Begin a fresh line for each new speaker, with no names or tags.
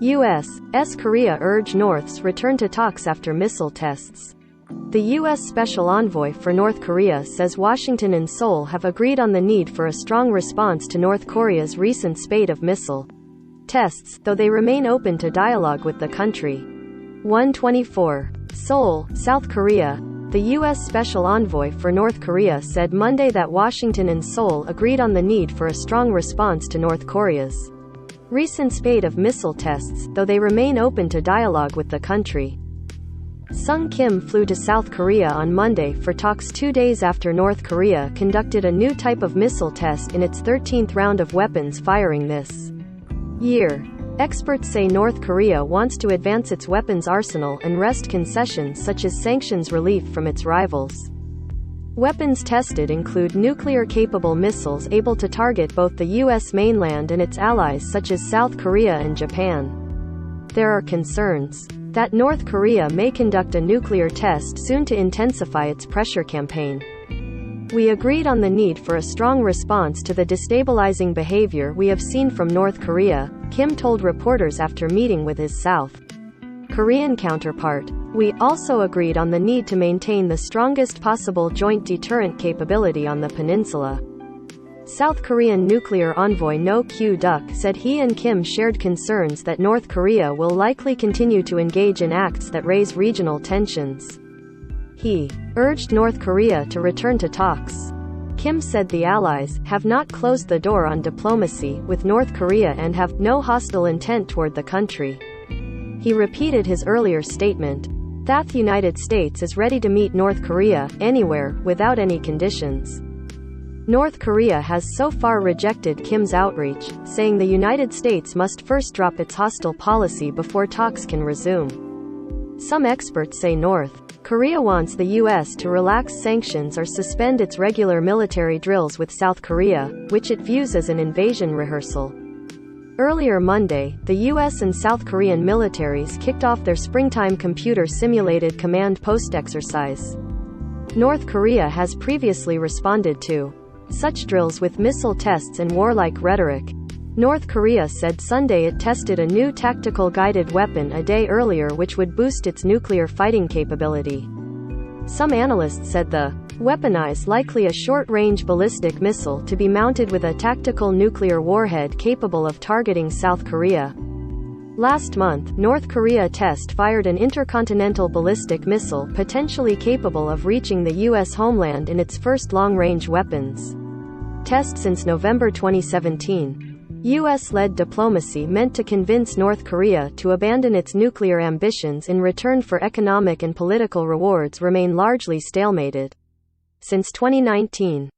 U.S. Korea urge North's return to talks after missile tests. The U.S. Special Envoy for North Korea says Washington and Seoul have agreed on the need for a strong response to North Korea's recent spate of missile tests, though they remain open to dialogue with the country. 124. Seoul, South Korea. The U.S. Special Envoy for North Korea said Monday that Washington and Seoul agreed on the need for a strong response to North Korea's recent spate of missile tests, though they remain open to dialogue with the country. Sung Kim flew to South Korea on Monday for talks 2 days after North Korea conducted a new type of missile test in its 13th round of weapons firing this year. Experts say North Korea wants to advance its weapons arsenal and wrest concessions such as sanctions relief from its rivals. Weapons tested include nuclear-capable missiles able to target both the U.S. mainland and its allies such as South Korea and Japan. There are concerns that North Korea may conduct a nuclear test soon to intensify its pressure campaign. We agreed on the need for a strong response to the destabilizing behavior we have seen from North Korea, Kim told reporters after meeting with his South Korean counterpart. We also agreed on the need to maintain the strongest possible joint deterrent capability on the peninsula. South Korean nuclear envoy No Kyu-duk said he and Kim shared concerns that North Korea will likely continue to engage in acts that raise regional tensions. He urged North Korea to return to talks. Kim said the allies have not closed the door on diplomacy with North Korea and have no hostile intent toward the country. He repeated his earlier statement that the United States is ready to meet North Korea anywhere without any conditions. North Korea has so far rejected Kim's outreach, saying the United States must first drop its hostile policy before talks can resume. Some experts say North Korea wants the U.S. to relax sanctions or suspend its regular military drills with South Korea, which it views as an invasion rehearsal. Earlier Monday, the U.S. and South Korean militaries kicked off their springtime computer-simulated command post exercise. North Korea has previously responded to such drills with missile tests and warlike rhetoric. North Korea said Sunday it tested a new tactical guided weapon a day earlier which would boost its nuclear fighting capability. Some analysts said the weapon is likely a short-range ballistic missile to be mounted with a tactical nuclear warhead capable of targeting South Korea. Last month, North Korea test-fired an intercontinental ballistic missile potentially capable of reaching the U.S. homeland in its first long-range weapons test since November 2017. U.S.-led diplomacy meant to convince North Korea to abandon its nuclear ambitions in return for economic and political rewards remain largely stalemated. Since 2019,